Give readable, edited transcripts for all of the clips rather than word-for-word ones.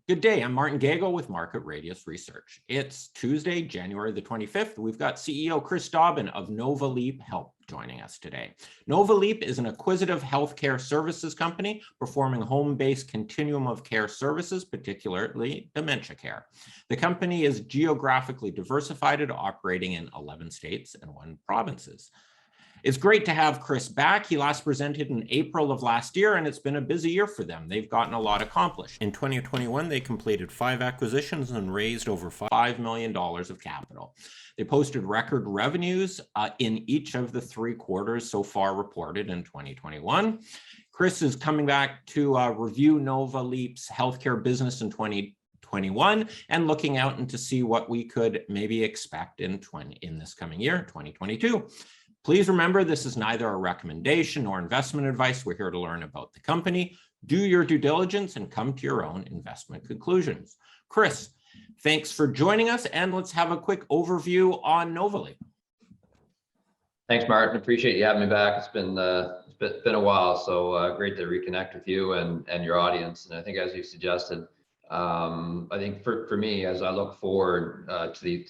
Good day, I'm Martin Gago with Market Radius Research. It's Tuesday, January the 25th. We've got CEO Chris Dobbin of Nova Leap Health joining us today. Nova Leap is an acquisitive healthcare services company performing home-based continuum of care services, particularly dementia care. The company is geographically diversified and operating in 11 states and 1 provinces. It's great to have Chris back. He last presented in April of last year, and it's been a busy year for them. They've gotten a lot accomplished. In 2021, they completed 5 acquisitions and raised over $5 million of capital. They posted record revenues in each of the 3 quarters so far reported in 2021. Chris is coming back to review Nova Leap's healthcare business in 2021 and looking out and to see what we could maybe expect in this coming year, 2022. Please remember, this is neither a recommendation nor investment advice. We're here to learn about the company. Do your due diligence and come to your own investment conclusions. Chris, thanks for joining us, and let's have a quick overview on Nova Leap. Thanks, Martin. Appreciate you having me back. It's been a while, so great to reconnect with you and your audience. And I think, as you suggested, I think for me, as I look forward to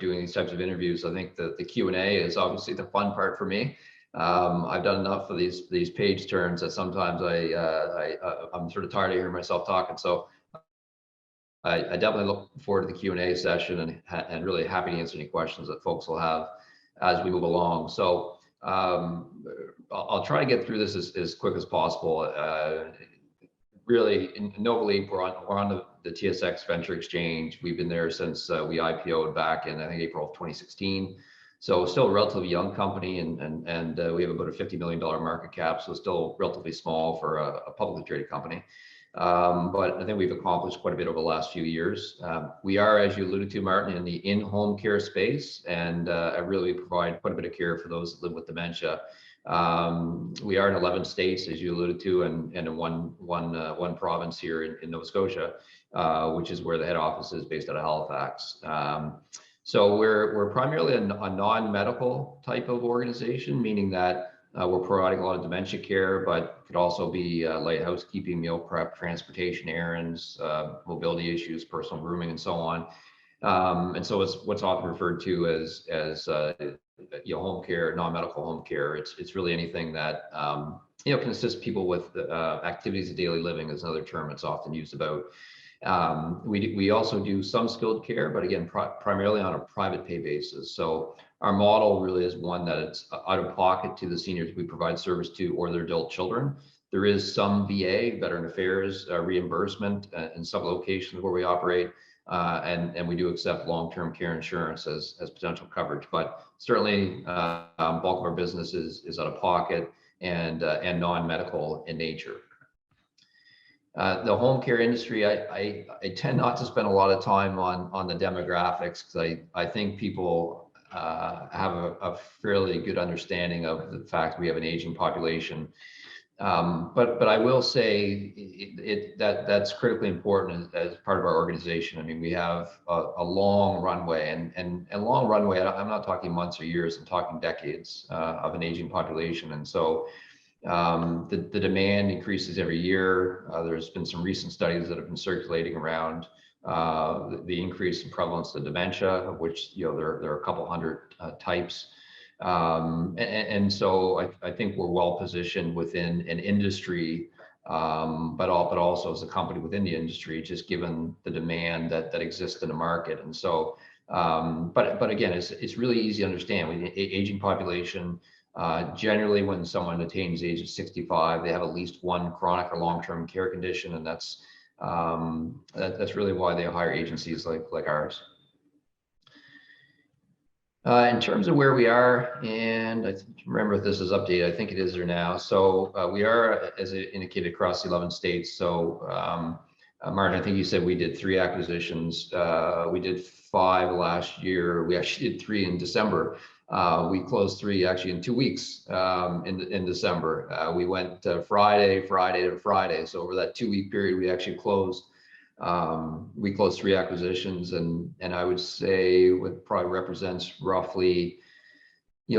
doing these types of interviews, I think the Q&A is obviously the fun part for me. I've done enough of these page turns that sometimes I'm sort of tired of hearing myself talking. So I definitely look forward to the Q&A session and really happy to answer any questions that folks will have as we move along. So I'll try to get through this as quick as possible. Really, in Nova Leap, we're on the TSX Venture exchange. We've been there since we IPO'd back in, I think, April of 2016. So still a relatively young company, and we have about a $50 million market cap, so still relatively small for a publicly traded company. But I think we've accomplished quite a bit over the last few years. We are, as you alluded to, Martin, in the in-home care space, and really provide quite a bit of care for those that live with dementia. We are in 11 states, as you alluded to, and in one province here in Nova Scotia, which is where the head office is based out of Halifax. So we're primarily a non-medical type of organization, meaning that we're providing a lot of dementia care, but could also be light housekeeping, meal prep, transportation errands, mobility issues, personal grooming, and so on. And so it's what's often referred to as home care, non-medical home care. It's really anything that can assist people with activities of daily living is another term it's often used about. We also do some skilled care, but again, primarily on a private pay basis. So our model really is one that it's out of pocket to the seniors we provide service to or their adult children. There is some VA, Veteran Affairs, reimbursement in some locations where we operate. And we do accept long-term care insurance as potential coverage, but certainly bulk of our business is out of pocket and non-medical in nature. The home care industry, I tend not to spend a lot of time on the demographics, because I think people have a fairly good understanding of the fact we have an aging population. But I will say that's critically important as part of our organization. I mean, we have a long runway, and long runway, I'm not talking months or years, I'm talking decades of an aging population. And so the demand increases every year. There's been some recent studies that have been circulating around the increase in prevalence of dementia, of which there are a couple hundred types. And so I think we're well positioned within an industry, but also as a company within the industry, just given the demand that exists in the market. And so, but again, it's really easy to understand. With the aging population, generally when someone attains the age of 65, they have at least one chronic or long-term care condition, and that's really why they hire agencies like ours. In terms of where we are, and I remember if this is updated, I think it is there now. So we are, as indicated, across the 11 states. So Martin, I think you said we did 3 acquisitions. We did 5 last year. We actually did 3 in December. We closed 3 actually in 2 weeks in December. We went Friday to Friday. So over that 2-week period, we actually closed 3 acquisitions, and I would say what probably represents roughly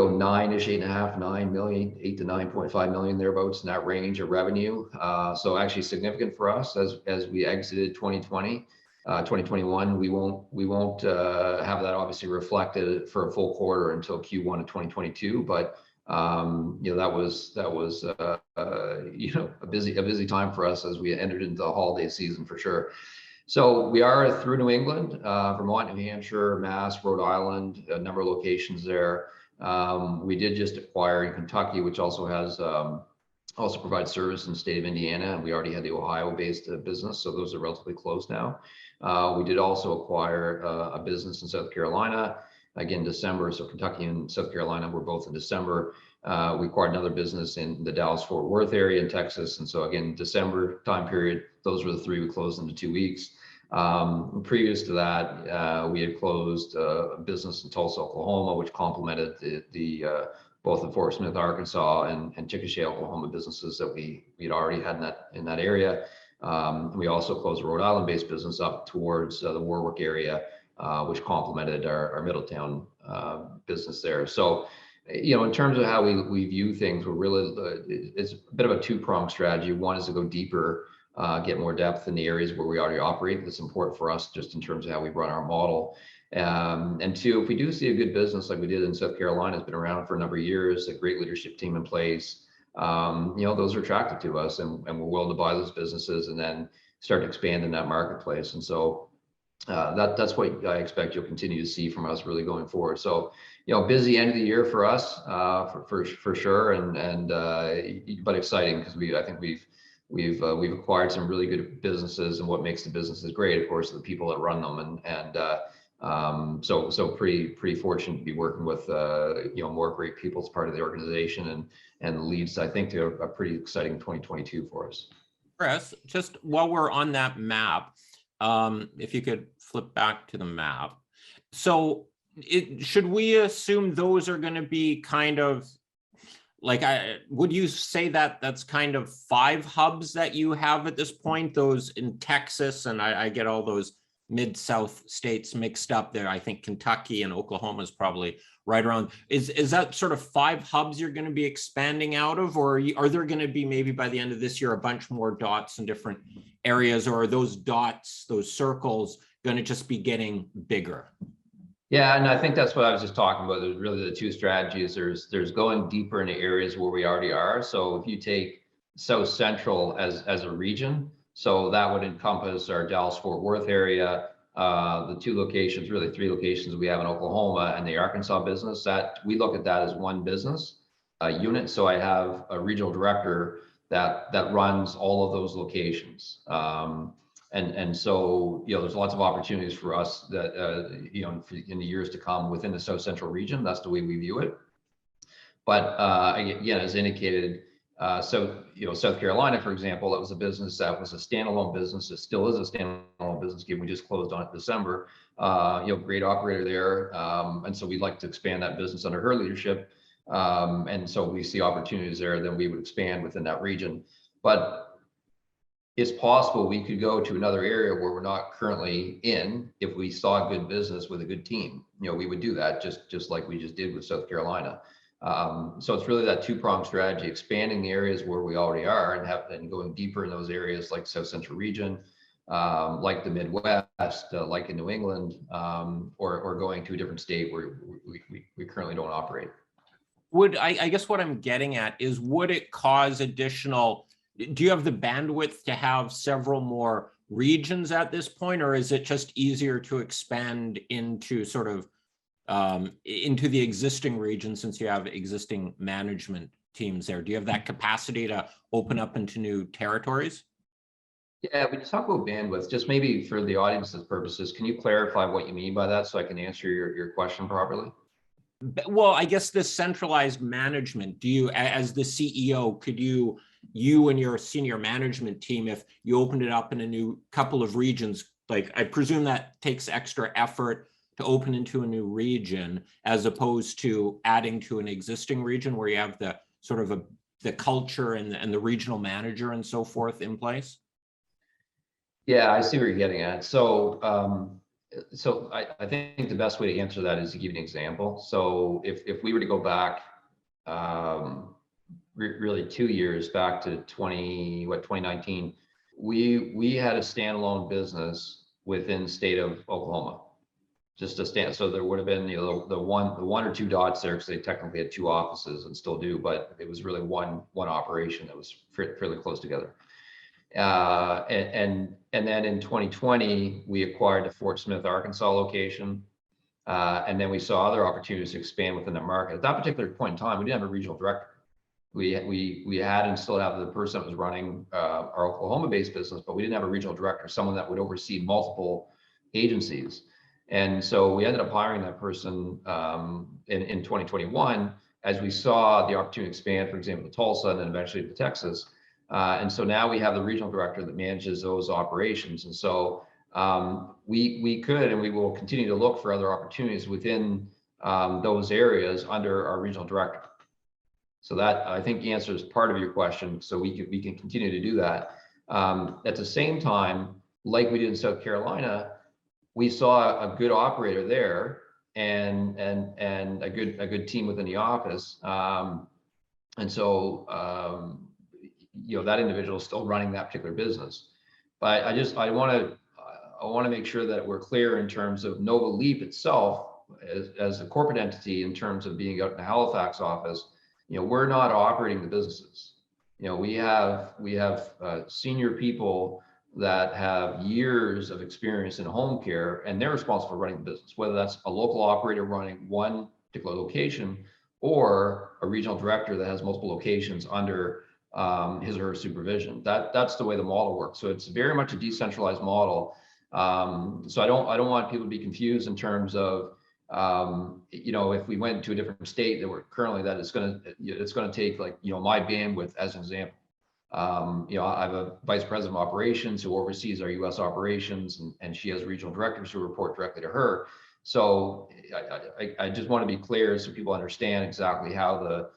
9-ish, 8.5, 9 million, 8 to 9.5 million thereabouts in that range of revenue. So actually significant for us as we exited 2020. 2021, we won't have that obviously reflected for a full quarter until Q1 of 2022. But that was a busy time for us as we entered into the holiday season for sure. So we are through New England, Vermont, New Hampshire, Mass, Rhode Island, a number of locations there. We did just acquire in Kentucky, which also has also provides service in the state of Indiana, and we already had the Ohio-based business, so those are relatively close now. We did also acquire a business in South Carolina, again December. So Kentucky and South Carolina were both in December. We acquired another business in the Dallas-Fort Worth area in Texas, and so again December time period. Those were the three we closed into 2 weeks. Previous to that, we had closed a business in Tulsa, Oklahoma, which complemented both the Fort Smith, Arkansas, and Chickasha, Oklahoma businesses that we'd already had in that area. We also closed a Rhode Island-based business up towards the Warwick area, which complemented our Middletown business there. So, in terms of how we view things, we're really it's a bit of a two-pronged strategy. One is to go deeper, get more depth in the areas where we already operate. That's important for us just in terms of how we run our model. And two, if we do see a good business like we did in South Carolina, it's been around for a number of years, a great leadership team in place, those are attractive to us, and we're willing to buy those businesses and then start to expand in that marketplace. And so that's what I expect you'll continue to see from us really going forward. So, busy end of the year for us, for sure, and but exciting because I think we've acquired some really good businesses, and what makes the businesses great, of course, are the people that run them, so pretty fortunate to be working with more great people as part of the organization, and leads, I think, to a pretty exciting 2022 for us. Chris, just while we're on that map, if you could flip back to the map. So should we assume those are going to be kind of like, would you say that that's kind of 5 hubs that you have at this point, those in Texas, and I get all those mid-south states mixed up there. I think Kentucky and Oklahoma is probably right around. Is that sort of 5 hubs you're going to be expanding out of, or are there going to be maybe by the end of this year a bunch more dots in different areas, or are those dots, those circles, going to just be getting bigger? Yeah, and I think that's what I was just talking about. There's really the 2 strategies. There's going deeper into areas where we already are. So if you take South Central as a region, so that would encompass our Dallas-Fort Worth area, the 2 locations, really 3 locations we have in Oklahoma, and the Arkansas business. That we look at that as one business unit. So I have a regional director that runs all of those locations. And so, there's lots of opportunities for us that, in the years to come within the South Central region. That's the way we view it. But again, as indicated, South Carolina, for example, that was a business that was a standalone business. It still is a standalone business, given we just closed on it in December. Great operator there. And so we'd like to expand that business under her leadership. And so we see opportunities there, then we would expand within that region. But it's possible we could go to another area where we're not currently in. If we saw a good business with a good team, we would do that just like we just did with South Carolina. So it's really that 2-pronged strategy, expanding the areas where we already are and going deeper in those areas like South Central region, like the Midwest, like in New England, or going to a different state where we currently don't operate. I guess what I'm getting at is, would it cause additional, do you have the bandwidth to have several more regions at this point, or is it just easier to expand into sort of into the existing region since you have existing management teams there? Do you have that capacity to open up into new territories? Yeah, when you talk about bandwidth, just maybe for the audience's purposes, can you clarify what you mean by that so I can answer your question properly? Well, I guess this centralized management, do you, as the CEO, could you and your senior management team, if you opened it up in a new couple of regions, like I presume that takes extra effort to open into a new region as opposed to adding to an existing region where you have the sort of the culture and the regional manager and so forth in place? Yeah, I see where you're getting at. So So I think the best way to answer that is to give you an example. So if we were to go back, really 2 years back to 2019, we had a standalone business within the state of Oklahoma. Just a stand, so there would have been, the one or two dots there, because they technically had two offices and still do, but it was really one operation that was fairly close together. And then in 2020 we acquired the Fort Smith, Arkansas location, and then we saw other opportunities to expand within the market. At that particular point in time, we didn't have a regional director. We had and still have the person that was running our Oklahoma-based business, but we didn't have a regional director, someone that would oversee multiple agencies. And so we ended up hiring that person in 2021 as we saw the opportunity to expand, for example, to Tulsa and then eventually to Texas. And so now we have the regional director that manages those operations. And so we could and we will continue to look for other opportunities within those areas under our regional director. So that, I think, answers part of your question. So we can continue to do that. At the same time, like we did in South Carolina, we saw a good operator there and a good team within the office. And so that individual is still running that particular business. But I want to make sure that we're clear in terms of Nova Leap itself as a corporate entity, in terms of being out in the Halifax office. We're not operating the businesses. We have senior people that have years of experience in home care, and they're responsible for running the business, whether that's a local operator running one particular location or a regional director that has multiple locations under his or her supervision. That's the way the model works. So it's very much a decentralized model. So I don't want people to be confused in terms of if we went to a different state that we're currently, that it's going to take, like, my bandwidth as an example. I have a vice president of operations who oversees our U.S. operations, and she has regional directors who report directly to her. So I just want to be clear so people understand exactly how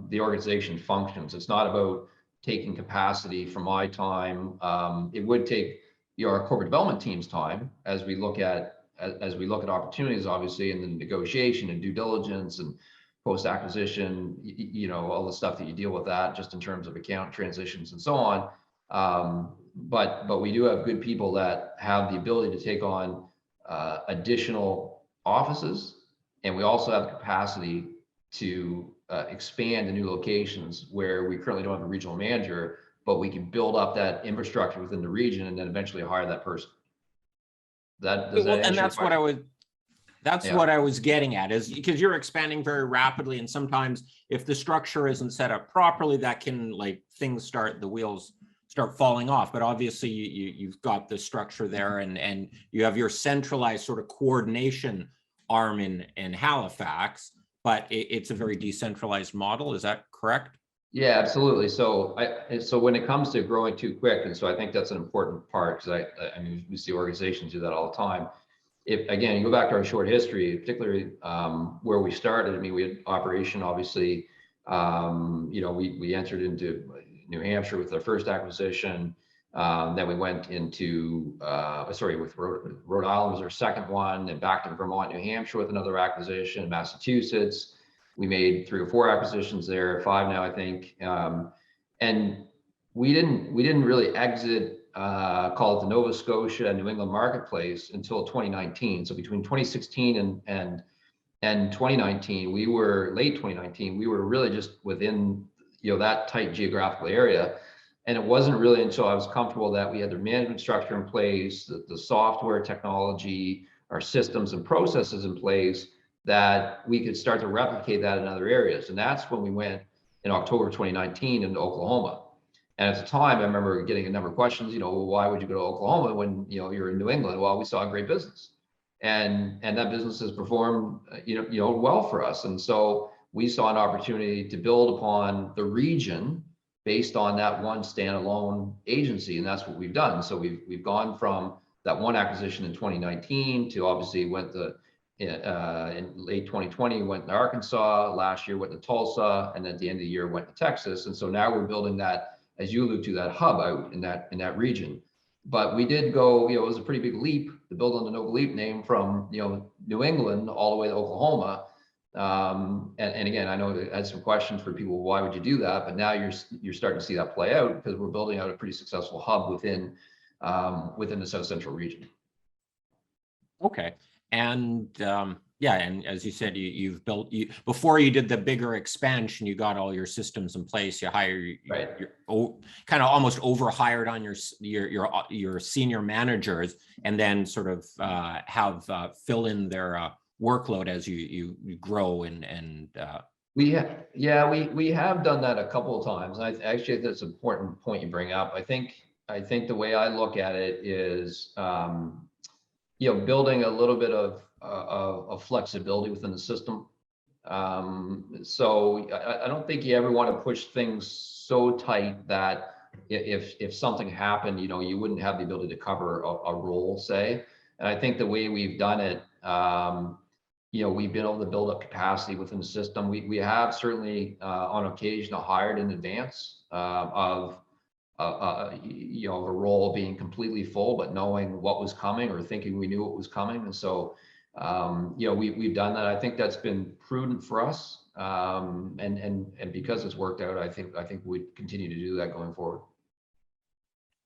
the organization functions. It's not about taking capacity from my time. It would take our corporate development team's time as we look at opportunities, obviously, and the negotiation and due diligence and post-acquisition, all the stuff that you deal with that, just in terms of account transitions and so on. But we do have good people that have the ability to take on additional offices, and we also have the capacity to expand to new locations where we currently don't have a regional manager, but we can build up that infrastructure within the region and then eventually hire that person. And that's what I was getting at, is because you're expanding very rapidly, and sometimes if the structure isn't set up properly, that can, like, the wheels start falling off. But obviously you've got the structure there, and you have your centralized sort of coordination arm in Halifax, but it's a very decentralized model. Is that correct? Yeah, absolutely. So when it comes to growing too quick, and so I think that's an important part, because I mean, we see organizations do that all the time. If, again, you go back to our short history, particularly where we started, I mean, we had operation, obviously, we entered into New Hampshire with our first acquisition. Then we went into, with Rhode Island was our second one, and back to Vermont, New Hampshire with another acquisition, Massachusetts. We made 3 or 4 acquisitions there, 5 now, I think. And we didn't really exit, call it the Nova Scotia and New England marketplace until 2019. So between 2016 and 2019, late 2019, we were really just within, that tight geographical area. And it wasn't really until I was comfortable that we had the management structure in place, the software technology, our systems and processes in place, that we could start to replicate that in other areas. And that's when we went in October 2019 into Oklahoma. And at the time, I remember getting a number of questions, why would you go to Oklahoma when, you're in New England? Well, we saw a great business, and that business has performed, well for us. And so we saw an opportunity to build upon the region based on that one standalone agency. And that's what we've done. So we've gone from that one acquisition in 2019 to, obviously, in late 2020, went to Arkansas. Last year went to Tulsa, and at the end of the year went to Texas. And so now we're building that, as you allude to, that hub out in that region. But we did go, it was a pretty big leap the building the Nova Leap name from, New England all the way to Oklahoma. And again, I know I had some questions for people, why would you do that? But now you're starting to see that play out because we're building out a pretty successful hub within the South Central region. Okay. And yeah, and as you said, you've built, before you did the bigger expansion, you got all your systems in place. You hired, Right. you're kind of almost overhired on your senior managers, and then sort of have fill in their workload as you grow and. We have done that a couple of times. I actually think that's an important point you bring up. I think the way I look at it is, building a little bit of flexibility within the system. So I don't think you ever want to push things so tight that if something happened, you wouldn't have the ability to cover a role, say. And I think the way we've done it, we've been able to build up capacity within the system. We have certainly on occasion hired in advance of a role being completely full, but knowing what was coming or thinking we knew what was coming. And so, we've done that. I think that's been prudent for us. And because it's worked out, I think we continue to do that going forward.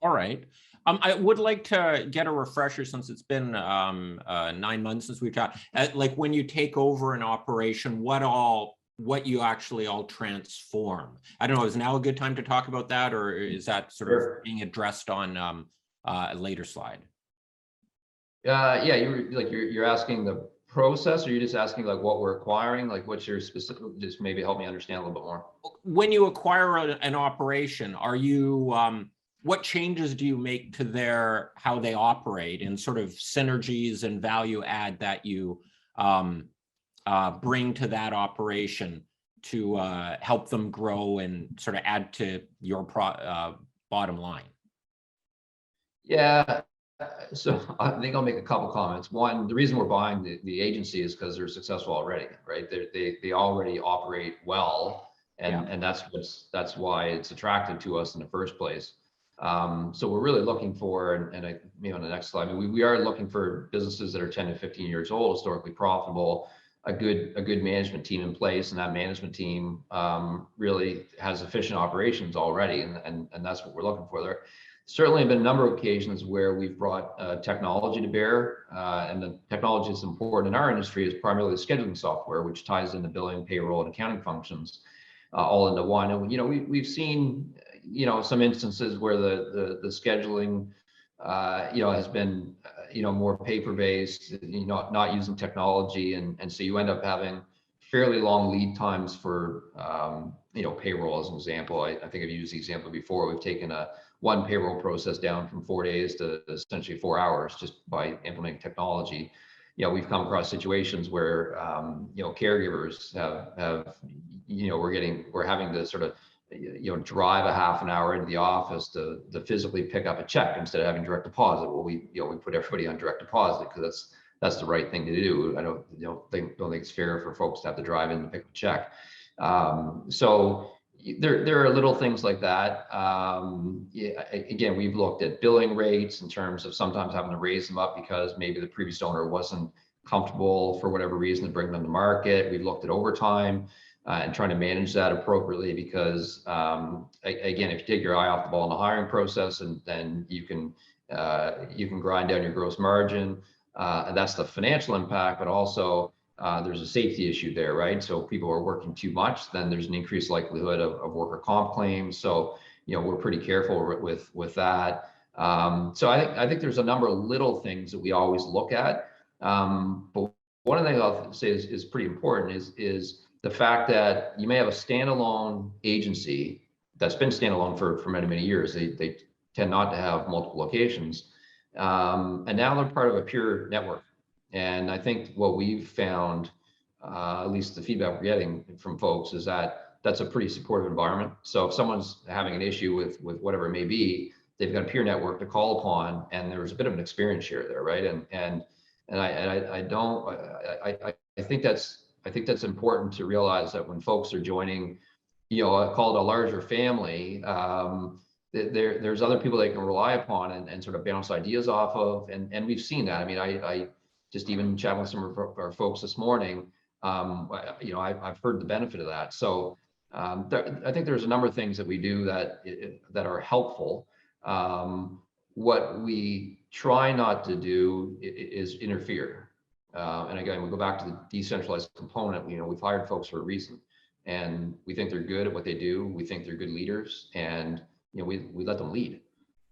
All right. I would like to get a refresher, since it's been 9 months since we've talked. Like, when you take over an operation, what you actually all transform. I don't know, is now a good time to talk about that, or is that sort of being addressed on a later slide? Yeah, you're asking the process, or you're just asking like what we're acquiring, like what's your specific, just maybe help me understand a little bit more. When you acquire an operation, are you what changes do you make to how they operate, and sort of synergies and value add that you bring to that operation to help them grow and sort of add to your bottom line? Yeah, so I think I'll make a couple comments. One, the reason we're buying the agency is because they're successful already, right? They already operate well, and that's why it's attractive to us in the first place. So we're really looking for, and maybe on the next slide, we are looking for businesses that are 10 to 15 years old, historically profitable, a good management team in place, and that management team really has efficient operations already, and that's what we're looking for. There certainly have been a number of occasions where we've brought technology to bear, and the technology that's important in our industry is primarily the scheduling software, which ties into billing, payroll, and accounting functions all into one. And we've seen some instances where the scheduling has been more paper-based, not using technology, and so you end up having fairly long lead times for payroll, as an example. I think I've used the example before. We've taken one payroll process down from 4 days to essentially 4 hours just by implementing technology. We've come across situations where caregivers have we're having to sort of drive a half an hour into the office to physically pick up a check instead of having direct deposit. Well, we put everybody on direct deposit because that's the right thing to do. I don't think it's fair for folks to have to drive in to pick up a check. So there are little things like that. Again, we've looked at billing rates in terms of sometimes having to raise them up because maybe the previous owner wasn't comfortable for whatever reason to bring them to market. We've looked at overtime and trying to manage that appropriately because, again, if you take your eye off the ball in the hiring process, and then you can grind down your gross margin, and that's the financial impact, but also there's a safety issue there, right? So if people are working too much, then there's an increased likelihood of worker comp claims. So we're pretty careful with that. So I think there's a number of little things that we always look at. But one of the things I'll say is pretty important is the fact that you may have a standalone agency that's been standalone for many, many years. They tend not to have multiple locations. And now they're part of a pure network. And I think what we've found, at least the feedback we're getting from folks, is that that's a pretty supportive environment. So if someone's having an issue with whatever it may be, they've got a peer network to call upon, and there's a bit of an experience share there, right? And I think that's important to realize, that when folks are joining, I call it a larger family, there's other people they can rely upon and sort of bounce ideas off of. And we've seen that. I mean, I just even chatting with some of our folks this morning, I've heard the benefit of that. So I think there's a number of things that we do that are helpful. What we try not to do is interfere. And again, we go back to the decentralized component. We've hired folks for a reason, and we think they're good at what they do. We think they're good leaders, and we let them lead.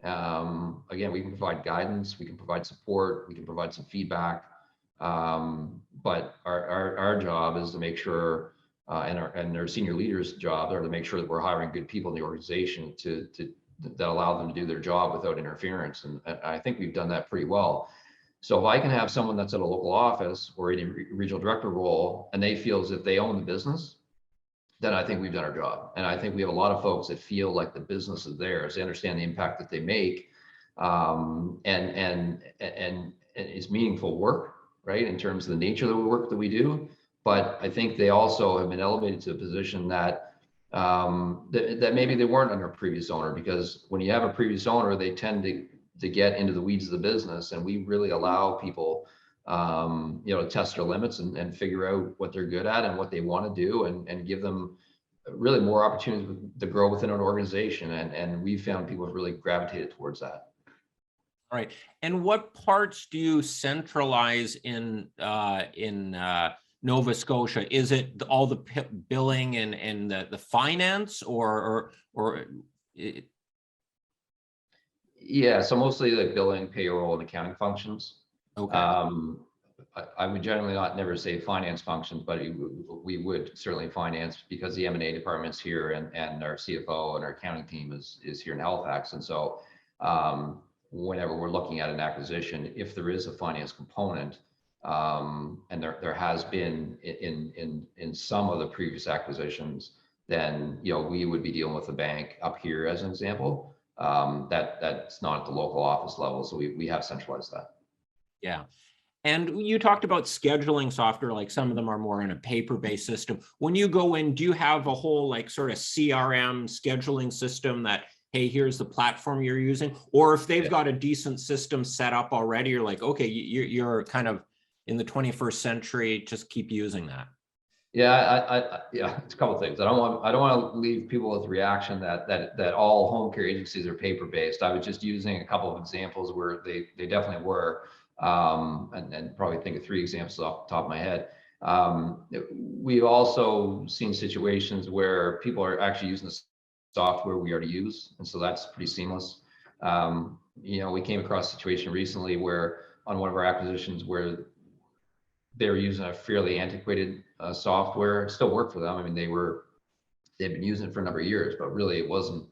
Again, we can provide guidance, we can provide support, we can provide some feedback, but our job is to make sure, and our senior leaders' job are to make sure that we're hiring good people in the organization that allow them to do their job without interference. And I think we've done that pretty well. So if I can have someone that's at a local office or in a regional director role, and they feel as if they own the business, then I think we've done our job. And I think we have a lot of folks that feel like the business is theirs. They understand the impact that they make, and it's meaningful work, right, in terms of the nature of the work that we do. But I think they also have been elevated to a position that that maybe they weren't under a previous owner, because when you have a previous owner, they tend to get into the weeds of the business, and we really allow people to test their limits and figure out what they're good at and what they want to do, and give them really more opportunities to grow within an organization. And we found people have really gravitated towards that. All right. And what parts do you centralize in Nova Scotia? Is it all the billing and the finance, or Yeah, so mostly like billing, payroll, and accounting functions. Okay. I would generally never say finance functions, but we would certainly finance, because the M&A department's here, and our CFO and our accounting team is here in Halifax. And so whenever we're looking at an acquisition, if there is a finance component, and there has been in some of the previous acquisitions, then we would be dealing with the bank up here as an example. That's not at the local office level, so we have centralized that. Yeah. And you talked about scheduling software, like some of them are more in a paper-based system. When you go in, do you have a whole like sort of CRM scheduling system that, hey, here's the platform you're using? Or if they've got a decent system set up already, you're like, okay, you're kind of in the 21st century, just keep using that. Yeah, it's a couple of things. I don't want to leave people with the reaction that all home care agencies are paper-based. I was just using a couple of examples where they definitely were, and probably think of 3 examples off the top of my head. We've also seen situations where people are actually using the software we already use, and so that's pretty seamless. We came across a situation recently where on one of our acquisitions where they were using a fairly antiquated software. It still worked for them. I mean, they've been using it for a number of years, but really it wasn't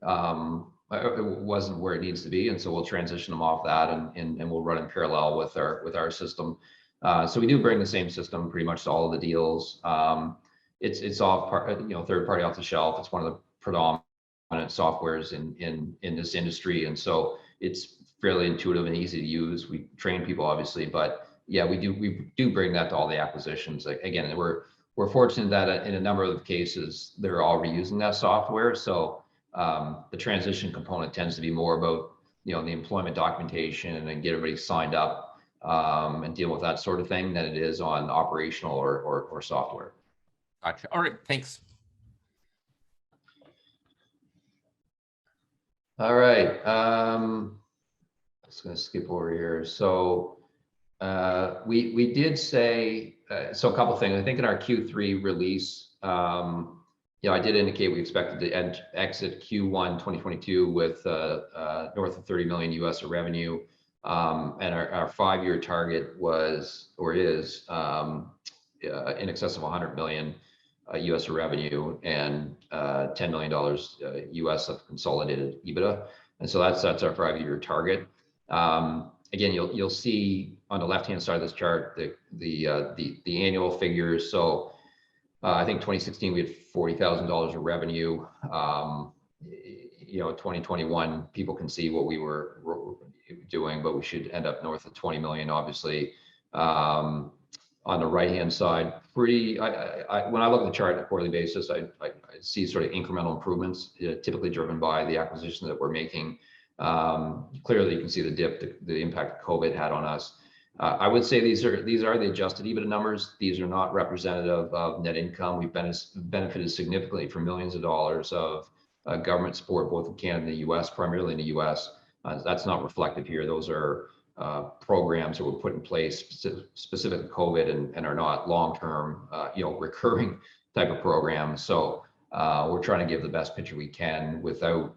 where it needs to be. And so we'll transition them off that, and we'll run in parallel with our system. So we do bring the same system pretty much to all of the deals. It's all third party off the shelf. It's one of the predominant softwares in this industry, and so it's fairly intuitive and easy to use. We train people obviously, but yeah, we do bring that to all the acquisitions. Like, again, we're fortunate that in a number of cases they're already using that software. So the transition component tends to be more about the employment documentation and get everybody signed up and deal with that sort of thing than it is on operational or software. Gotcha. All right, thanks. All right, I'm just going to skip over here. So we did say, so a couple of things. I think in our Q3 release, I did indicate we expected to exit Q1 2022 with north of 30 million US of revenue, and our 5-year target was, or is, in excess of 100 million US of revenue and $10 million US of consolidated EBITDA. And so that's our 5-year target. Again, you'll see on the left-hand side of this chart the annual figures. So I think 2016 we had $40,000 of revenue. 2021 people can see what we were doing, but we should end up north of 20 million, obviously. on the right-hand side, when I look at the chart on a quarterly basis, I see sort of incremental improvements, typically driven by the acquisition that we're making. Clearly, you can see the dip, the impact COVID had on us. I would say these are the adjusted EBITDA numbers. These are not representative of net income. We've benefited significantly from millions of dollars of government support, both in Canada and the U.S., primarily in the U.S. That's not reflected here. Those are programs that were put in place specific to COVID and are not long-term, recurring type of programs. So we're trying to give the best picture we can without,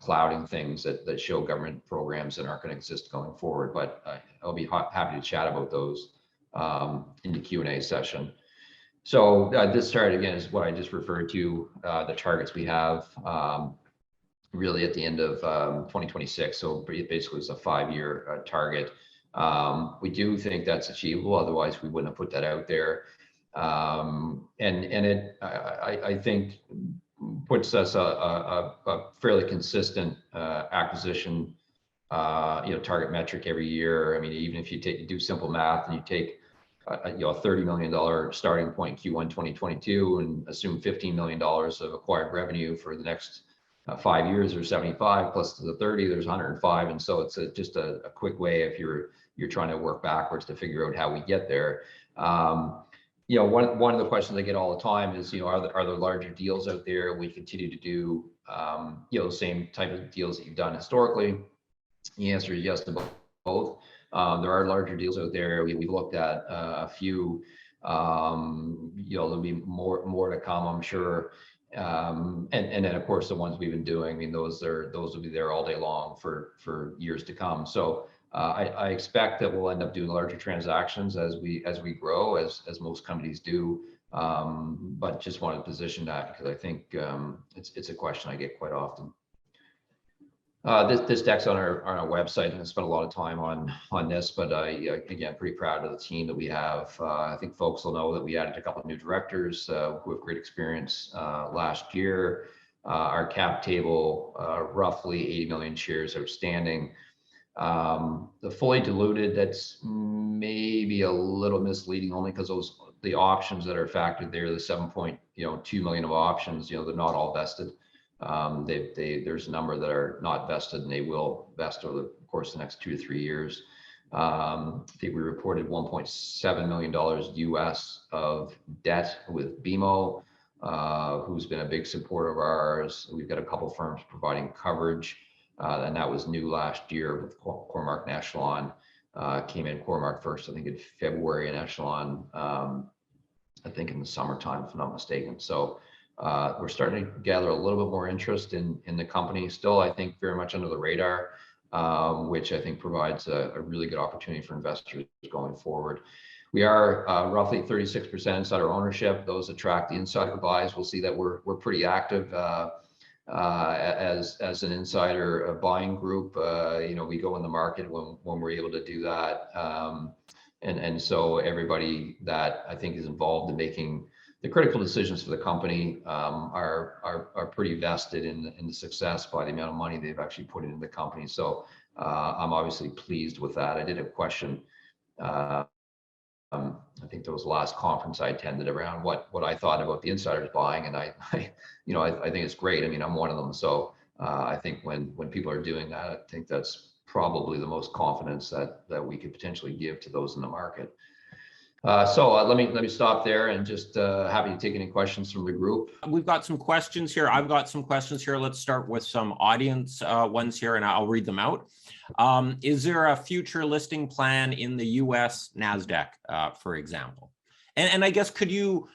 clouding things that show government programs that aren't going to exist going forward. But I'll be happy to chat about those in the Q&A session. So this chart again is what I just referred to, the targets we have. Really at the end of 2026. So basically it's a 5-year target. We do think that's achievable. Otherwise we wouldn't have put that out there. And it, I think, puts us a fairly consistent acquisition, target metric every year. I mean, even if you do simple math and you take a $30 million starting point Q1 2022 and assume $15 million of acquired revenue for the next 5 years, or 75 plus the 30, there's 105. And so it's just a quick way if you're trying to work backwards to figure out how we get there. One of the questions I get all the time is, are there larger deals out there? We continue to do, the same type of deals that you've done historically. The answer is yes to both. There are larger deals out there. We've looked at a few. There'll be more to come, I'm sure. And then of course the ones we've been doing, I mean, those will be there all day long for years to come. So I expect that we'll end up doing larger transactions as we grow, as most companies do. But just want to position that because I think it's a question I get quite often. This deck's on our website, and I spent a lot of time on this, but again, pretty proud of the team that we have. I think folks will know that we added a couple of new directors who have great experience last year. Our cap table, roughly 80 million shares outstanding. The fully diluted, that's maybe a little misleading only because the options that are factored there, the 7.2 million of options, they're not all vested. There's a number that are not vested, and they will vest over the course of the next 2 to 3 years. I think we reported $1.7 million US of debt with BMO, who's been a big supporter of ours. We've got a couple firms providing coverage, and that was new last year with Cormark and Echelon. Came in Cormark first, I think in February, and Echelon, I think in the summertime, if I'm not mistaken. So we're starting to gather a little bit more interest in the company. Still, I think very much under the radar, which I think provides a really good opportunity for investors going forward. We are roughly 36% insider ownership. Those attract the insider buys. We'll see that we're pretty active as an insider buying group. We go in the market when we're able to do that. And so everybody that I think is involved in making the critical decisions for the company are pretty vested in the success by the amount of money they've actually put into the company. So I'm obviously pleased with that. I did have a question. I think that was the last conference I attended around what I thought about the insiders buying, and I think it's great. I mean, I'm one of them. So I think when people are doing that, I think that's probably the most confidence that we could potentially give to those in the market. So let me stop there and just happy to take any questions from the group. We've got some questions here. I've got some questions here. Let's start with some audience ones here, and I'll read them out. Is there a future listing plan in the US NASDAQ, for example? And I guess, could you,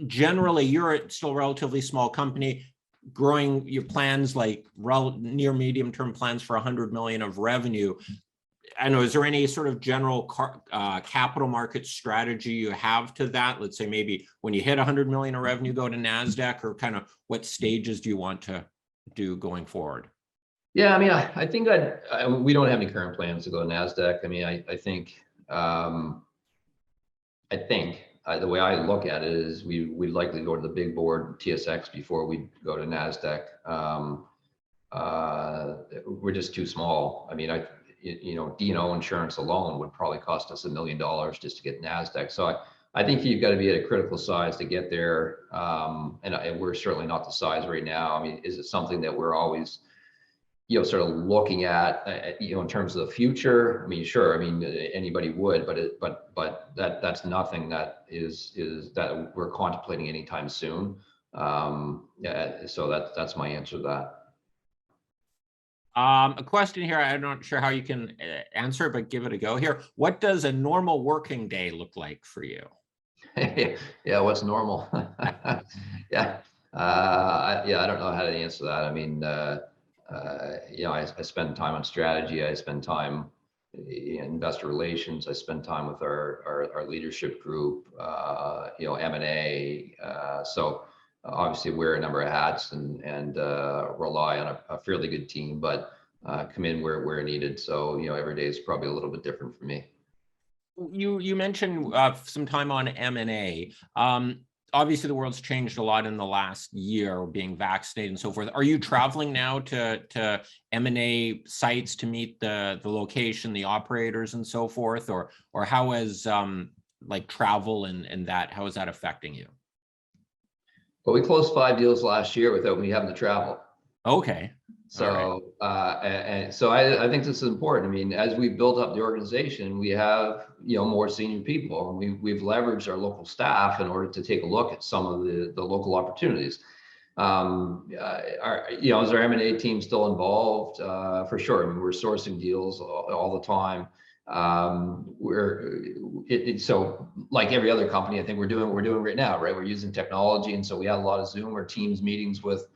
generally, you're still a relatively small company, growing your plans, near medium term plans for 100 million of revenue. I know, is there any sort of general capital market strategy you have to that? Let's say maybe when you hit 100 million of revenue, go to NASDAQ, or kind of what stages do you want to do going forward? Yeah, I mean, I think we don't have any current plans to go to NASDAQ. I mean, I think the way I look at it is we'd likely go to the big board TSX before we go to NASDAQ. We're just too small. I mean, D&O insurance alone would probably cost us $1 million just to get NASDAQ. So I think you've got to be at a critical size to get there. And we're certainly not the size right now. I mean, is it something that we're always, sort of looking at, in terms of the future? I mean, sure. I mean, anybody would, but that's nothing that is that we're contemplating anytime soon. So that's my answer to that. A question here, I'm not sure how you can answer, but give it a go here. What does a normal working day look like for you? Yeah, what's normal? Yeah, I don't know how to answer that. I mean, I spend time on strategy. I spend time in investor relations. I spend time with our leadership group, M&A. So obviously wear a number of hats and rely on a fairly good team, but come in where needed. So, every day is probably a little bit different for me. You mentioned some time on M&A. Obviously, the world's changed a lot in the last year, being vaccinated and so forth. Are you traveling now to M&A sites to meet the location, the operators, and so forth, or how is like travel and that? How is that affecting you? Well, we closed 5 deals last year without me having to travel. Okay. So, and so I think this is important. I mean, as we built up the organization, we have, more senior people, and we've leveraged our local staff in order to take a look at some of the local opportunities. Is our M&A team still involved? For sure. I mean, we're sourcing deals all the time. So like every other company, I think we're doing what we're doing right now, right? We're using technology. And so we had a lot of Zoom or Teams meetings with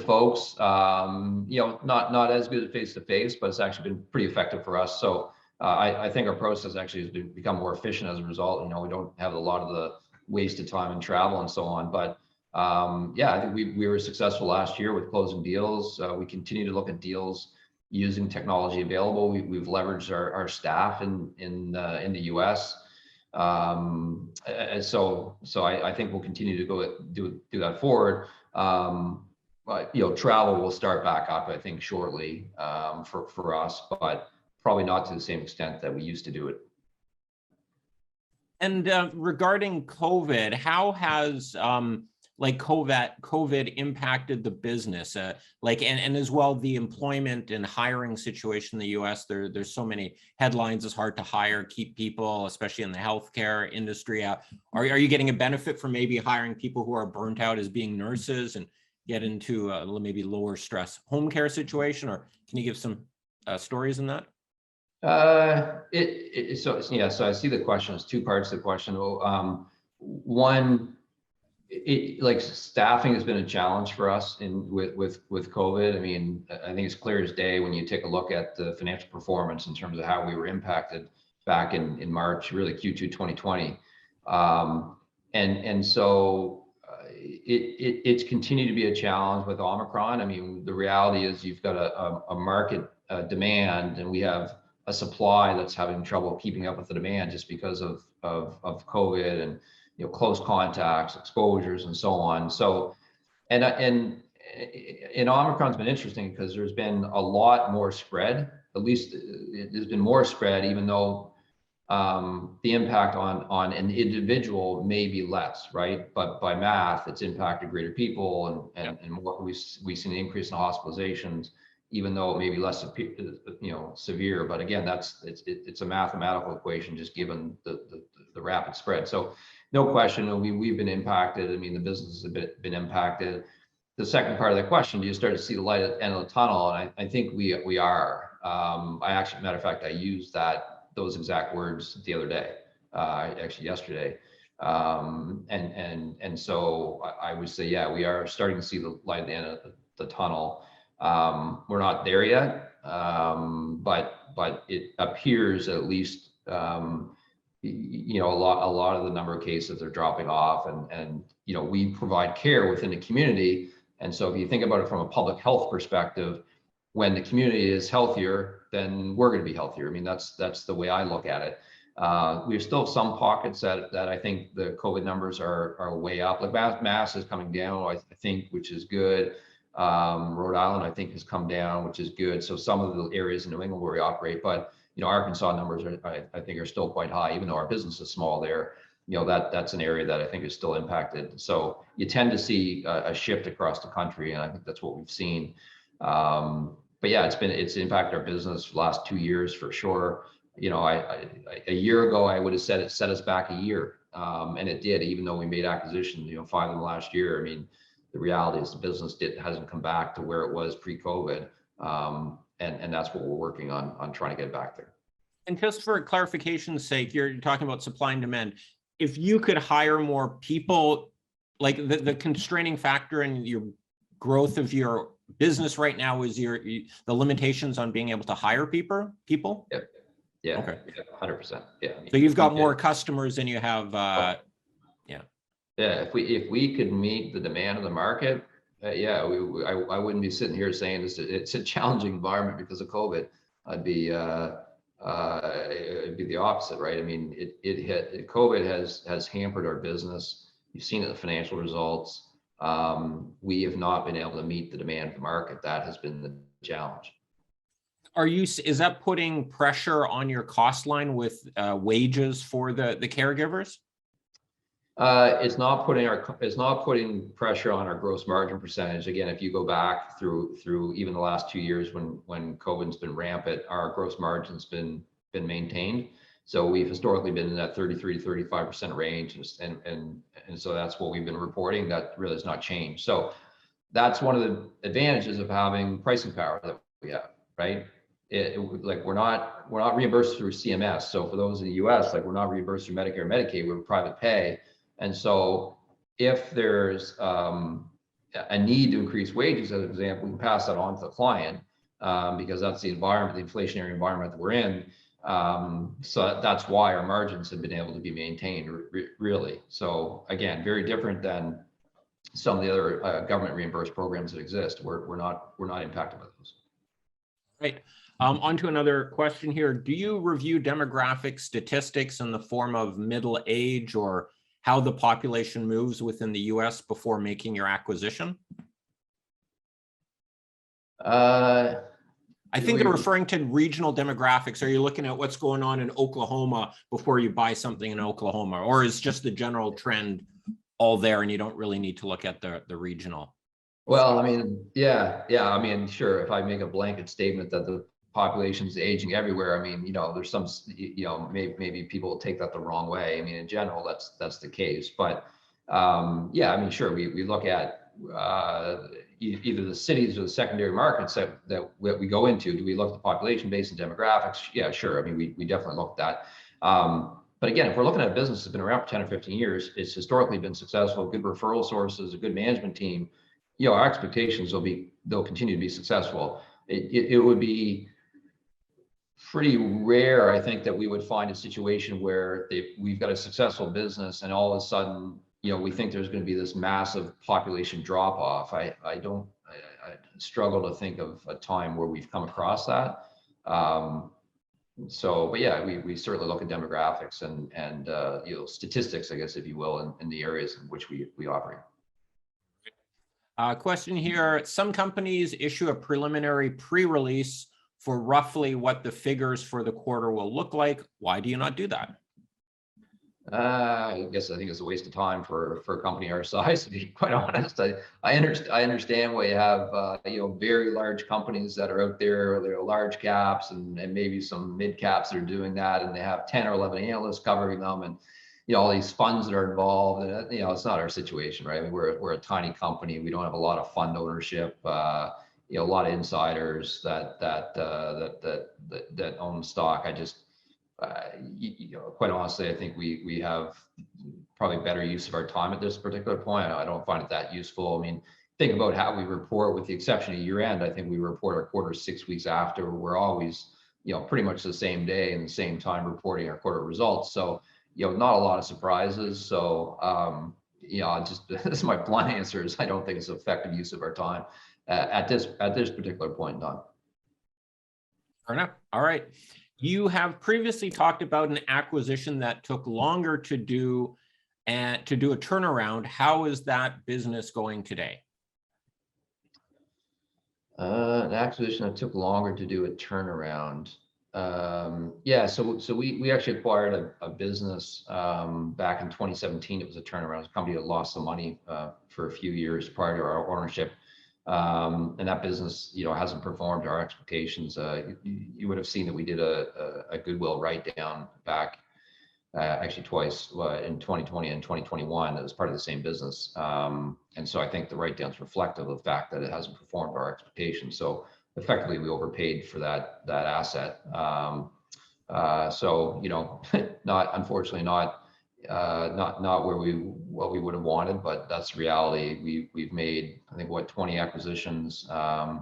folks, not as good at face-to-face, but it's actually been pretty effective for us. So I think our process actually has become more efficient as a result. We don't have a lot of the wasted time and travel and so on. But I think we were successful last year with closing deals. We continue to look at deals using technology available. We've leveraged our staff in the US. And so I think we'll continue to do that forward. But travel will start back up, I think, shortly for us, but probably not to the same extent that we used to do it. And regarding COVID, how has COVID impacted the business? And as well the employment and hiring situation in the U.S. There's so many headlines. It's hard to hire, keep people, especially in the healthcare industry. Are you getting a benefit from maybe hiring people who are burnt out as being nurses and get into a maybe lower stress home care situation? Or can you give some stories in that? So I see the question. There's 2 parts to the question. One, like staffing has been a challenge for us with COVID. I mean, I think it's clear as day when you take a look at the financial performance in terms of how we were impacted back in March, really Q2 2020. And so it's continued to be a challenge with Omicron. I mean, the reality is you've got a market demand, and we have a supply that's having trouble keeping up with the demand just because of COVID and close contacts, exposures, and so on. So, and Omicron's been interesting because there's been a lot more spread. At least there's been more spread, even though the impact on an individual may be less, right? But by math, it's impacted greater people, and more. We've seen an increase in hospitalizations, even though it may be less severe. But again, it's a mathematical equation just given the rapid spread. So no question, we've been impacted. I mean, the business has been impacted. The second part of the question, do you start to see the light at the end of the tunnel? And I think we are. I actually, matter of fact, I used those exact words the other day, actually yesterday. And so I would say, yeah, we are starting to see the light at the end of the tunnel. We're not there yet, but it appears at least, a lot of the number of cases are dropping off, and we provide care within the community. And so if you think about it from a public health perspective, when the community is healthier, then we're going to be healthier. I mean, that's the way I look at it. We still have some pockets that I think the COVID numbers are way up. Like mass is coming down, I think, which is good. Rhode Island, I think, has come down, which is good. So some of the areas in New England where we operate, but Arkansas numbers I think are still quite high, even though our business is small there. That's an area that I think is still impacted. So you tend to see a shift across the country, and I think that's what we've seen. But yeah, it's impacted our business for the last 2 years for sure. A year ago I would have said it set us back a year, and it did, even though we made acquisitions, 5 in the last year. I mean, the reality is the business hasn't come back to where it was pre-COVID, and that's what we're working on trying to get back there. And just for clarification's sake, you're talking about supply and demand. If you could hire more people, like the constraining factor in your growth of your business right now is the limitations on being able to hire people? Yep. Yeah. Okay. 100%. Yeah. So you've got more customers than you have. Yeah. If we could meet the demand of the market, I wouldn't be sitting here saying it's a challenging environment because of COVID. It'd be the opposite, right? I mean, COVID has hampered our business. You've seen it in the financial results. We have not been able to meet the demand of the market. That has been the challenge. Is that putting pressure on your cost line with wages for the caregivers? It's not putting pressure on our gross margin percentage. Again, if you go back through even the last 2 years when COVID's been rampant, our gross margin's been maintained. So we've historically been in that 33 to 35% range, and so that's what we've been reporting. That really has not changed. So that's one of the advantages of having pricing power that we have, right? Like we're not reimbursed through CMS. So for those in the US, like we're not reimbursed through Medicare, Medicaid, we're private pay. And so if there's a need to increase wages, as an example, we can pass that on to the client because that's the environment, the inflationary environment that we're in. So that's why our margins have been able to be maintained, really. So again, very different than some of the other government reimbursed programs that exist. We're not impacted by those. Right. On to another question here. Do you review demographic statistics in the form of middle age or how the population moves within the US before making your acquisition? I think they're referring to regional demographics. Are you looking at what's going on in Oklahoma before you buy something in Oklahoma? Or is just the general trend all there and you don't really need to look at the regional? Well, I mean, yeah. I mean, sure, if I make a blanket statement that the population is aging everywhere, I mean, there's some, maybe people will take that the wrong way. I mean, in general, that's the case. But yeah, I mean, sure, we look at either the cities or the secondary markets that we go into. Do we look at the population based on demographics? Yeah, sure. I mean, we definitely look at that. But again, if we're looking at a business that's been around for 10 or 15 years, it's historically been successful, good referral sources, a good management team, our expectations they'll continue to be successful. It would be pretty rare, I think, that we would find a situation where we've got a successful business and all of a sudden, we think there's going to be this massive population drop off. I struggle to think of a time where we've come across that. But yeah, we certainly look at demographics and statistics, I guess, if you will, in the areas in which we operate. Question here. Some companies issue a preliminary pre-release for roughly what the figures for the quarter will look like. Why do you not do that? I think it's a waste of time for a company our size, to be quite honest. I understand why you have very large companies that are out there, they're large caps and maybe some mid caps that are doing that, and they have 10 or 11 analysts covering them, and all these funds that are involved. And it's not our situation, right? I mean, we're a tiny company. We don't have a lot of fund ownership. A lot of insiders that own stock. Quite honestly, I think we have probably better use of our time at this particular point. I don't find it that useful. I mean, think about how we report, with the exception of year end. I think we report our quarter 6 weeks after. We're always, pretty much the same day and the same time reporting our quarter results. So, not a lot of surprises. So, this is my blunt answer is I don't think it's an effective use of our time at this particular point in time. Fair enough. All right. You have previously talked about an acquisition that took longer to do and to do a turnaround. How is that business going today? an acquisition that took longer to do a turnaround. Yeah, so we actually acquired a business back in 2017. It was a turnaround. It was a company that lost some money for a few years prior to our ownership. And that business, hasn't performed to our expectations. You would have seen that we did a goodwill write down back actually twice in 2020 and 2021. It was part of the same business. And so I think the write down's reflective of the fact that it hasn't performed to our expectations. So effectively we overpaid for that asset. So, unfortunately not where what we would have wanted, but that's reality. We've made, I think, 20 acquisitions, and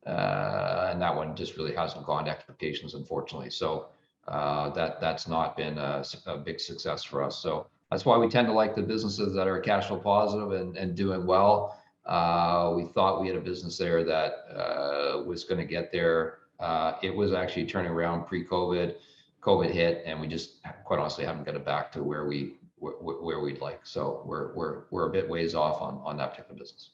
that one just really hasn't gone to expectations, unfortunately. So that's not been a big success for us. So that's why we tend to like the businesses that are cash flow positive and doing well. We thought we had a business there that was going to get there. It was actually turning around pre-COVID. COVID hit, and we just quite honestly haven't got it back to where we'd like. So we're a bit ways off on that particular business.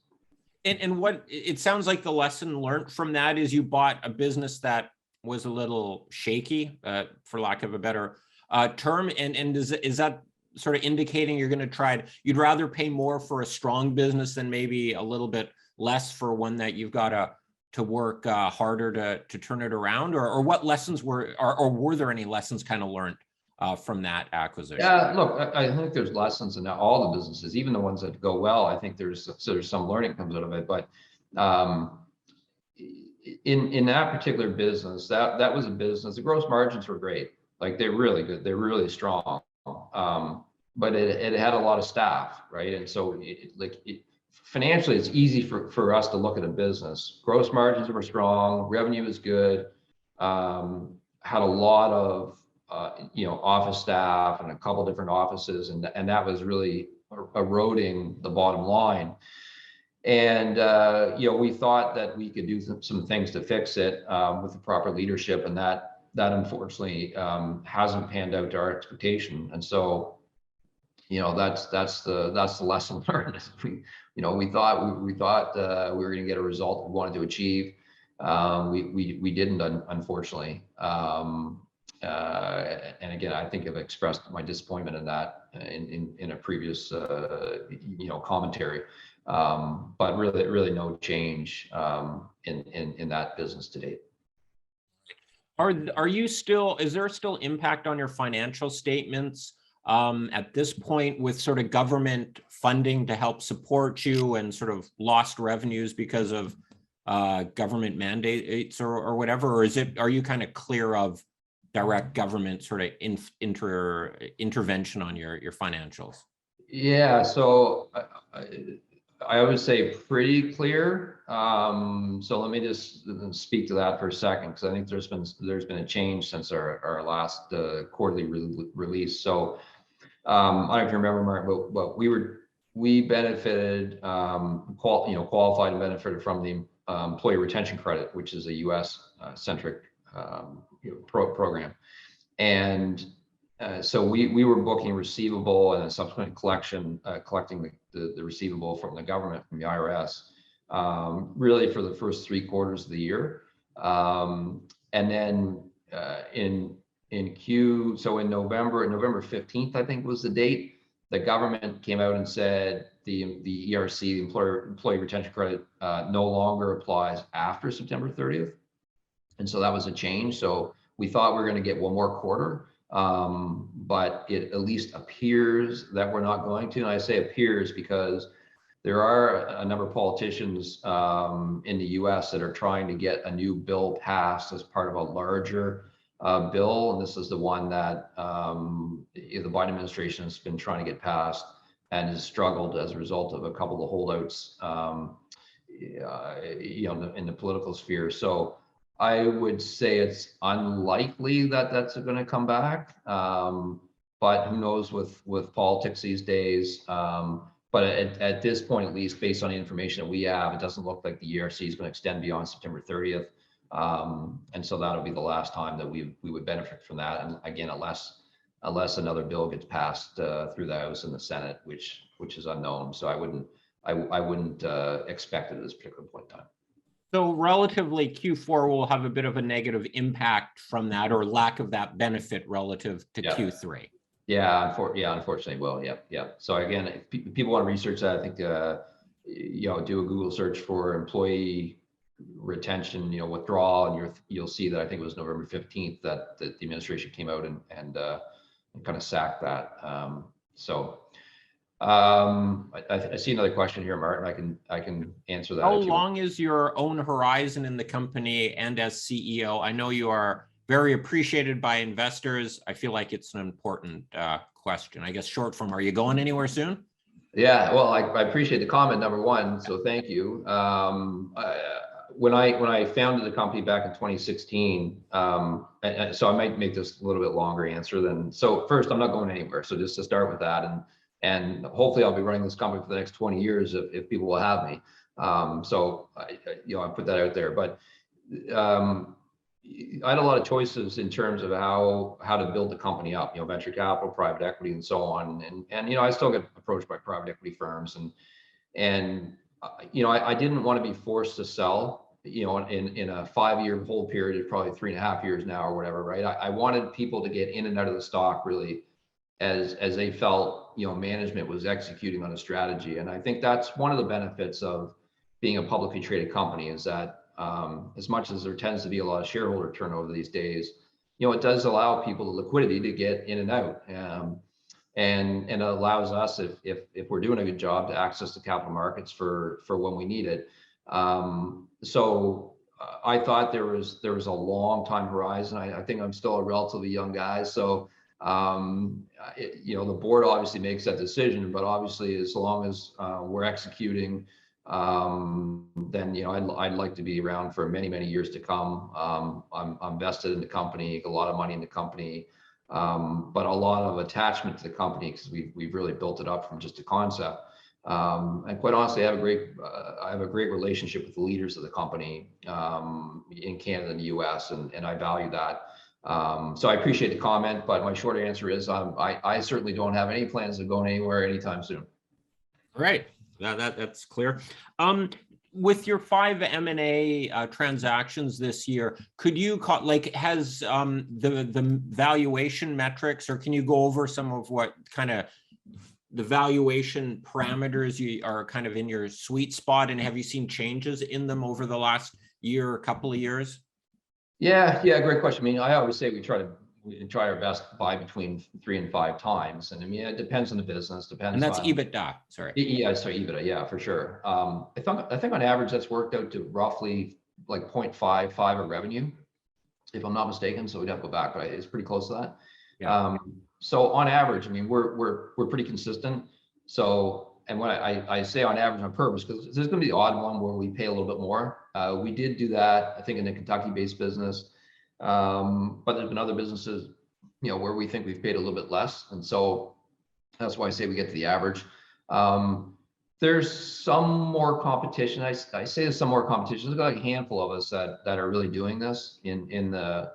And what it sounds like the lesson learned from that is you bought a business that was a little shaky, for lack of a better term. And is that sort of indicating you're going to you'd rather pay more for a strong business than maybe a little bit less for one that you've got to work harder to turn it around? Or what lessons were there any lessons kind of learned from that acquisition? Yeah, look, I think there's lessons in all the businesses, even the ones that go well. I think there's some learning comes out of it. But in that particular business, that was a business, the gross margins were great. Like, they're really good. They're really strong. But it had a lot of staff, right? And so financially, it's easy for us to look at a business. Gross margins were strong, revenue was good, had a lot of office staff and a couple different offices, and that was really eroding the bottom line. And we thought that we could do some things to fix it with the proper leadership, and that unfortunately hasn't panned out to our expectation. And so that's the lesson learned. We thought we were going to get a result we wanted to achieve. We didn't, unfortunately. And again, I think I've expressed my disappointment in that in a previous commentary. But really no change in that business to date. Is there still impact on your financial statements at this point with sort of government funding to help support you and sort of lost revenues because of government mandates or whatever? Or are you kind of clear of direct government sort of intervention on your financials? Yeah, so I would say pretty clear. So let me just speak to that for a second, because I think there's been a change since our last quarterly release. So I don't know if you remember, Mark, but we benefited, qualified and benefited from the employee retention credit, which is a U.S. centric program. And so we were booking receivable and a subsequent collecting the receivable from the government, from the IRS, really for the first 3 quarters of the year. And then in November 15th, I think was the date, the government came out and said the ERC, the employee retention credit, no longer applies after September 30th. And so that was a change. So we thought we were going to get one more quarter, but it at least appears that we're not going to. And I say appears because there are a number of politicians in the US that are trying to get a new bill passed as part of a larger bill. And this is the one that the Biden administration has been trying to get passed and has struggled as a result of a couple of holdouts in the political sphere. So I would say it's unlikely that that's going to come back, but who knows with politics these days. But at this point, at least based on the information that we have, it doesn't look like the ERC is going to extend beyond September 30th. And so that'll be the last time that we would benefit from that. And again, unless another bill gets passed through the House and the Senate, which is unknown. So I wouldn't expect it at this particular point in time. So relatively Q4 will have a bit of a negative impact from that, or lack of that benefit relative to Yeah. Q3. Yeah, unfortunately, well, yeah. So again, if people want to research that, I think, do a Google search for employee retention, withdrawal, and you'll see that I think it was November 15th that the administration came out and kind of sacked that. I see another question here, Martin. I can answer that. How long is your own horizon in the company and as CEO? I know you are very appreciated by investors. I feel like it's an important question. I guess short form, are you going anywhere soon? Yeah, well, I appreciate the comment, number one, so thank you. When I founded the company back in 2016, so I might make this a little bit longer answer than, so first, I'm not going anywhere. So just to start with that, and hopefully I'll be running this company for the next 20 years if people will have me. So I put that out there, but I had a lot of choices in terms of how to build the company up, venture capital, private equity, and so on. And I still get approached by private equity firms, and I didn't want to be forced to sell, in a 5-year hold period, probably 3.5 years now or whatever, right? I wanted people to get in and out of the stock really as they felt, management was executing on a strategy. And I think that's one of the benefits of being a publicly traded company, is that as much as there tends to be a lot of shareholder turnover these days, it does allow people the liquidity to get in and out. And it allows us, if we're doing a good job, to access the capital markets for when we need it. So I thought there was a long time horizon. I think I'm still a relatively young guy. So, the board obviously makes that decision, but obviously as long as we're executing, then I'd like to be around for many, many years to come. I'm vested in the company, a lot of money in the company, but a lot of attachment to the company because we've really built it up from just a concept. And quite honestly, I have a great relationship with the leaders of the company in Canada and the US, and I value that. So I appreciate the comment, but my short answer is I certainly don't have any plans of going anywhere anytime soon. All right. That's clear. With your 5 M&A transactions this year, could you has the valuation metrics, or can you go over some of what kind of the valuation parameters you are kind of in your sweet spot, and have you seen changes in them over the last year or couple of years? Yeah, great question. I mean, I always say we try our best to buy between 3 and 5 times. And I mean, it depends on the business, depends. And that's on EBITDA, sorry. Yeah, sorry, EBITDA, yeah, for sure. I think on average that's worked out to roughly like 0.55 of revenue, if I'm not mistaken. So we'd have to go back, but it's pretty close to that. Yeah. So on average, I mean, we're pretty consistent. So, and when I say on average on purpose, because there's going to be the odd one where we pay a little bit more. We did do that, I think, in the Kentucky-based business. But there's been other businesses, where we think we've paid a little bit less. And so that's why I say we get to the average. There's some more competition. I say there's some more competition. There's like a handful of us that are really doing this in the,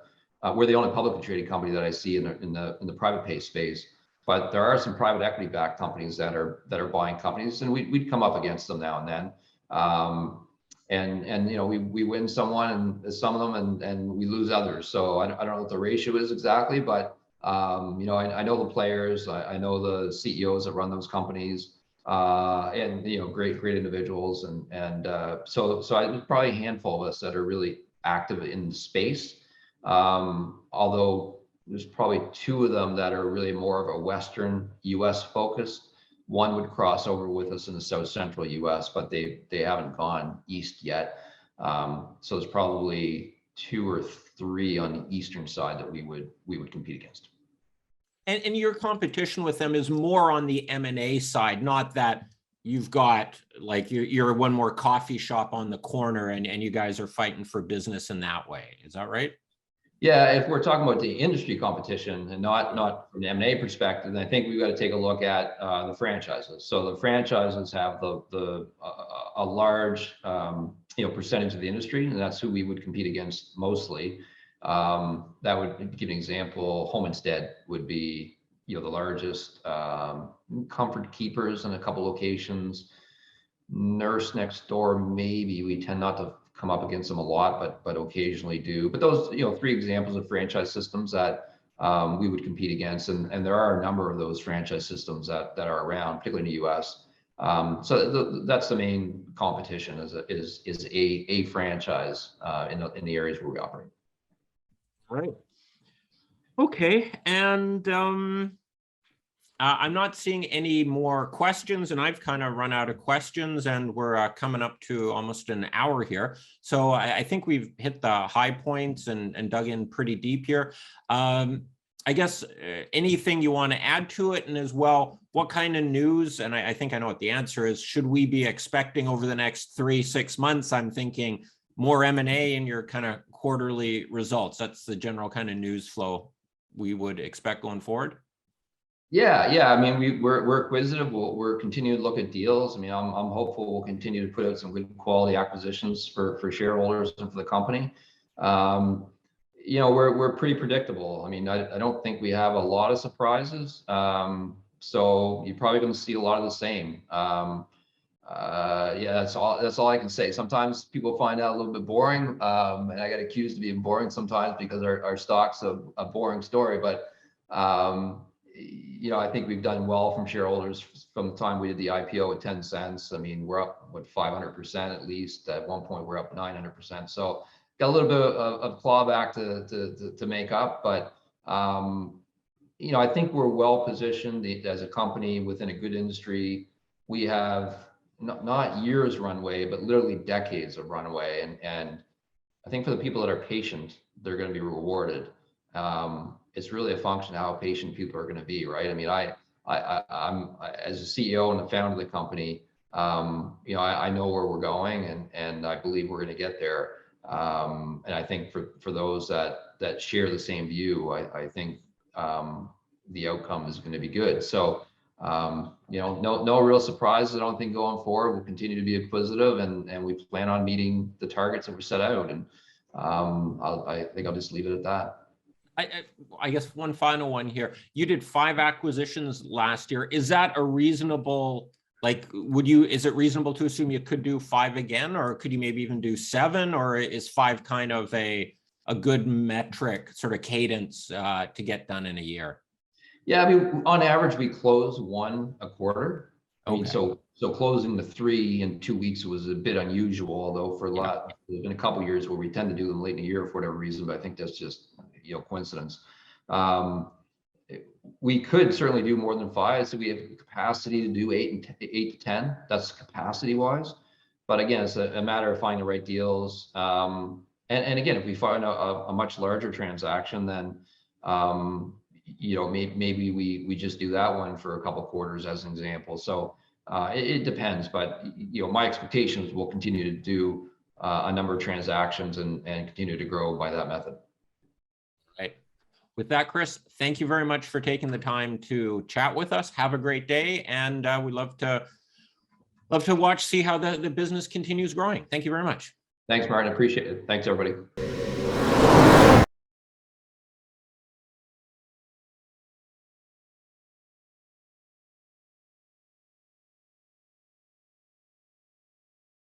we're the only publicly traded company that I see in the private pay space. But there are some private equity backed companies that are buying companies, and we'd come up against them now and then. And we win some of them and we lose others. So I don't know what the ratio is exactly, but I know the players, I know the CEOs that run those companies, and great individuals, and so there's probably a handful of us that are really active in the space. Although there's probably 2 of them that are really more of a Western US focused. One would cross over with us in the South Central US, but they haven't gone east yet. So there's probably 2 or 3 on the eastern side that we would compete against. And your competition with them is more on the M&A side, not that you've got like you're one more coffee shop on the corner and you guys are fighting for business in that way. Is that right? Yeah, if we're talking about the industry competition and not from the M&A perspective, then I think we've got to take a look at the franchises. So the franchises have a large percentage of the industry, and that's who we would compete against mostly. That would give an example. Home Instead would be the largest. Comfort Keepers in a couple locations. Nurse Next Door, maybe. We tend not to come up against them a lot, but occasionally do. But those, you know, 3 examples of franchise systems that we would compete against, and there are a number of those franchise systems that are around, particularly in the U.S. So that's the main competition is a franchise in the areas where we operate. Right. Okay, and I'm not seeing any more questions, and I've kind of run out of questions, and we're coming up to almost an hour here. So I think we've hit the high points and dug in pretty deep here. I guess anything you want to add to it, and as well, what kind of news, and I think I know what the answer is, should we be expecting over the next 3-6 months? I'm thinking more M&A in your kind of quarterly results. That's the general kind of news flow we would expect going forward. Yeah. I mean, we're acquisitive. We're continuing to look at deals. I mean, I'm hopeful we'll continue to put out some good quality acquisitions for shareholders and for the company. You know, we're pretty predictable. I mean, I don't think we have a lot of surprises. So you're probably going to see a lot of the same. Yeah, that's all I can say. Sometimes people find out a little bit boring, and I get accused of being boring sometimes because our stock's a boring story. But you know, I think we've done well from shareholders from the time we did the IPO at 10 cents. I mean, we're up, what, 500% at least. At one point, we're up 900%. So got a little bit of clawback to make up. But, you know, I think we're well positioned as a company within a good industry. We have not years runway, but literally decades of runway. And I think for the people that are patient, they're going to be rewarded. It's really a function of how patient people are going to be, right? I mean, I'm as a CEO and the founder of the company, you know, I know where we're going, and I believe we're going to get there. And I think for those that share the same view, I think the outcome is going to be good. So, you know, no real surprises, I don't think, going forward. We'll continue to be acquisitive, and we plan on meeting the targets that were set out. And I think I'll just leave it at that. I guess one final one here. You did 5 acquisitions last year. Is that a reasonable, like, is it reasonable to assume you could do 5 again, or could you maybe even do 7, or is 5 kind of a good metric, sort of cadence to get done in a year? Yeah, I mean, on average, we close 1 a quarter. I mean, Okay. so closing the 3 in 2 weeks was a bit unusual, although for there's been a couple of years where we tend to do them late in the year for whatever reason, but I think that's just, you know, coincidence. We could certainly do more than 5, so we have capacity to do 8 to 10. That's capacity wise, but again, it's a matter of finding the right deals. And again, if we find a much larger transaction, then you know, maybe we just do that one for a couple of quarters as an example. So it depends, but you know, my expectations will continue to do a number of transactions and continue to grow by that method. Right. With that, Chris, thank you very much for taking the time to chat with us. Have a great day, and we'd love to see how the business continues growing. Thank you very much. Thanks, Martin. Appreciate it. Thanks, everybody.